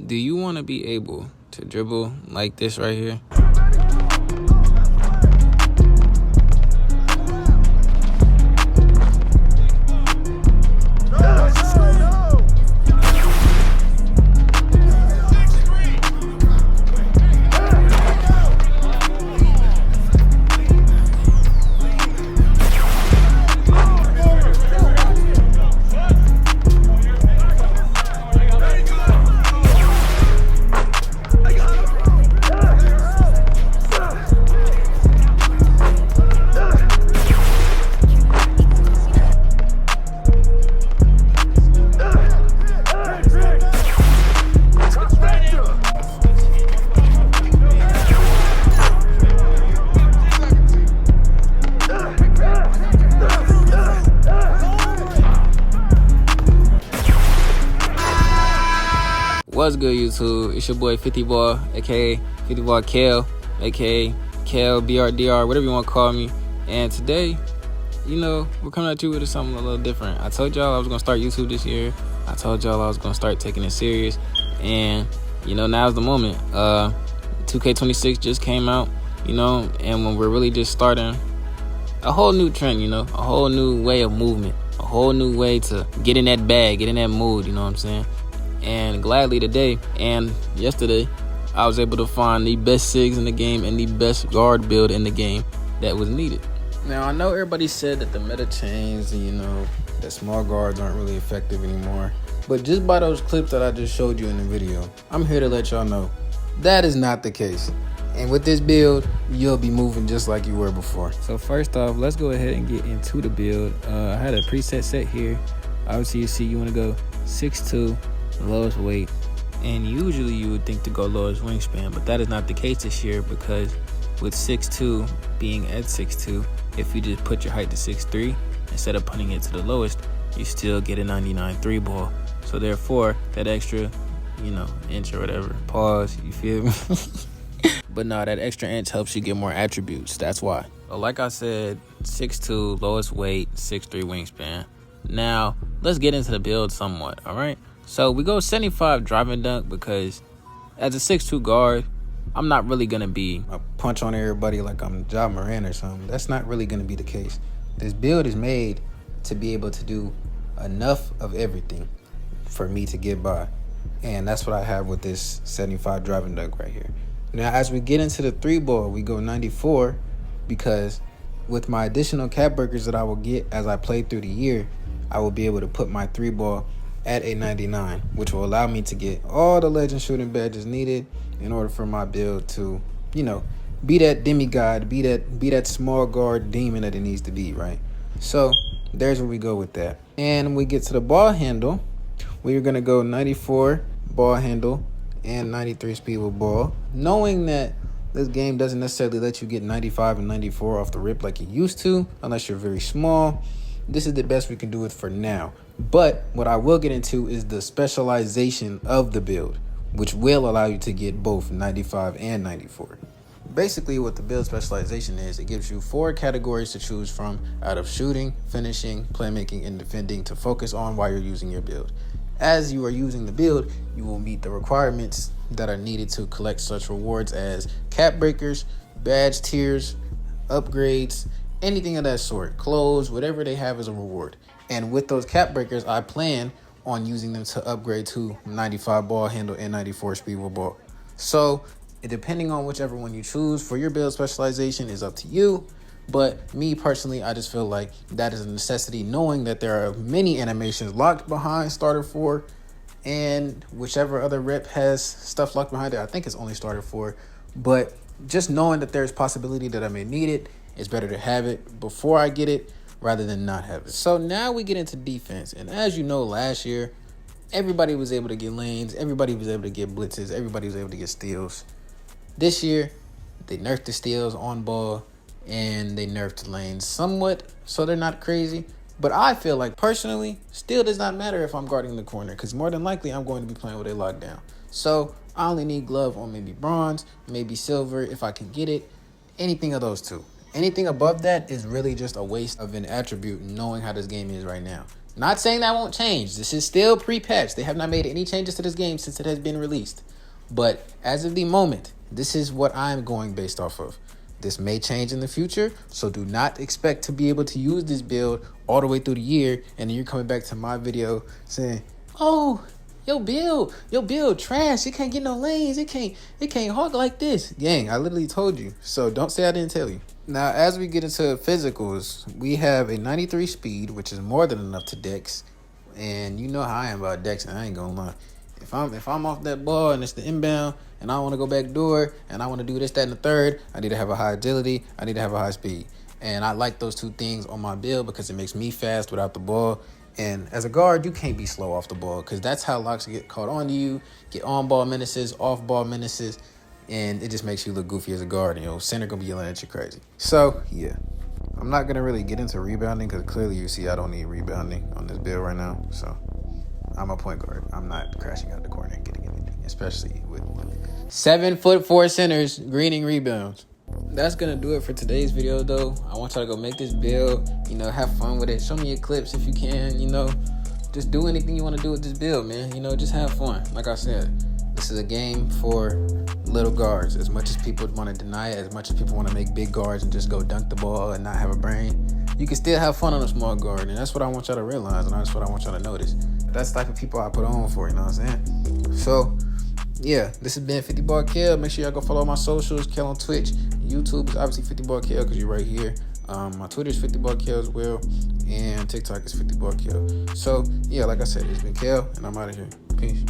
Do you want to be able to dribble like this right here? What's good, YouTube? It's your boy 50 Ball, aka 50 Ball Kale, aka Kale BRDR, whatever you want to call me. And today, we're coming at you with something a little different. I told y'all I was gonna start YouTube this year. I told y'all I was gonna start taking it serious, and now's the moment. 2K26 just came out, and when we're really just starting a whole new trend, a whole new way of movement, a whole new way to get in that bag, get in that mood. You know what I'm saying? And gladly today and yesterday, I was able to find the best SIGs in the game and the best guard build in the game that was needed. Now, I know everybody said that the meta changed and, that small guards aren't really effective anymore. But just by those clips that I just showed you in the video, I'm here to let y'all know that is not the case. And with this build, you'll be moving just like you were before. So first off, let's go ahead and get into the build. I had a preset set here. Obviously, you see you want to go 6'2", lowest weight, and usually you would think to go lowest wingspan, but that is not the case this year, because with 6'2" being at 6'2", if you just put your height to 6'3", instead of putting it to the lowest, you still get a 99 3 ball. So therefore, that extra, inch or whatever, pause, you feel me? But no, that extra inch helps you get more attributes. That's why. So like I said, 6'2", lowest weight, 6'3" wingspan. Now, let's get into the build somewhat, all right? So we go 75 driving dunk because as a 6'2" guard, I'm not really going to be a punch on everybody like I'm Ja Morant or something. That's not really going to be the case. This build is made to be able to do enough of everything for me to get by. And that's what I have with this 75 driving dunk right here. Now, as we get into the 3 ball, we go 94 because with my additional cap breakers that I will get as I play through the year, I will be able to put my 3 ball at a 99, which will allow me to get all the legend shooting badges needed in order for my build to, be that demigod, be that small guard demon that it needs to be, right? So there's where we go with that. And we get to the ball handle. We're going to go 94 ball handle and 93 speed with ball, knowing that this game doesn't necessarily let you get 95 and 94 off the rip like it used to, unless you're very small. This is the best we can do it for now. But what I will get into is the specialization of the build, which will allow you to get both 95 and 94. Basically, what the build specialization is, it gives you 4 categories to choose from out of shooting, finishing, playmaking, and defending to focus on while you're using your build. As you are using the build, you will meet the requirements that are needed to collect such rewards as cap breakers, badge tiers, upgrades, anything of that sort, clothes, whatever they have as a reward. And with those cap breakers, I plan on using them to upgrade to 95 ball handle and 94 speed with ball. So depending on whichever one you choose for your build specialization is up to you. But me personally, I just feel like that is a necessity, knowing that there are many animations locked behind starter 4, and whichever other rep has stuff locked behind it. I think it's only starter 4, but just knowing that there's possibility that I may need it, it's better to have it before I get it rather than not have it. So now we get into defense. And as you know, last year, everybody was able to get lanes. Everybody was able to get blitzes. Everybody was able to get steals. This year, they nerfed the steals on ball and they nerfed the lanes somewhat, so they're not crazy. But I feel like, personally, steal does not matter if I'm guarding the corner, because more than likely, I'm going to be playing with a lockdown. So I only need glove on maybe bronze, maybe silver if I can get it. Anything of those two. Anything above that is really just a waste of an attribute, knowing how this game is right now. Not saying that won't change. This is still pre-patch. They have not made any changes to this game since it has been released. But as of the moment, this is what I'm going based off of. This may change in the future, so do not expect to be able to use this build all the way through the year, and then you're coming back to my video saying, oh, your build trash. It can't get no lanes. It can't hog like this. Gang, I literally told you. So don't say I didn't tell you. Now, as we get into physicals, we have a 93 speed, which is more than enough to Dex. And you know how I am about Dex, and I ain't gonna lie. If I'm off that ball and it's the inbound and I want to go back door and I want to do this, that, and the third, I need to have a high agility. I need to have a high speed. And I like those two things on my build because it makes me fast without the ball. And as a guard, you can't be slow off the ball because that's how locks get caught on you, get on-ball menaces, off-ball menaces, and it just makes you look goofy as a guard. And, center going to be yelling at you crazy. So, yeah. I'm not going to really get into rebounding because clearly you see I don't need rebounding on this build right now. So, I'm a point guard. I'm not crashing out the corner and getting anything, especially with 7'4" centers greening rebounds. That's gonna do it for today's video though. I want y'all to go make this build, have fun with it. Show me your clips if you can, just do anything you want to do with this build, man. Just have fun. Like I said, this is a game for little guards. As much as people want to deny it, as much as people want to make big guards and just go dunk the ball and not have a brain, you can still have fun on a small guard. And that's what I want y'all to realize, and that's what I want y'all to notice. That's the type of people I put on for, you know what I'm saying? So, yeah, this has been 50 Bar Kill. Make sure y'all go follow my socials. Kill on Twitch. YouTube is obviously 50 Bar Kill because you're right here. My Twitter is 50 Bar Kill as well. And TikTok is 50 Bar Kill. So, yeah, like I said, it's been Kill, and I'm out of here. Peace.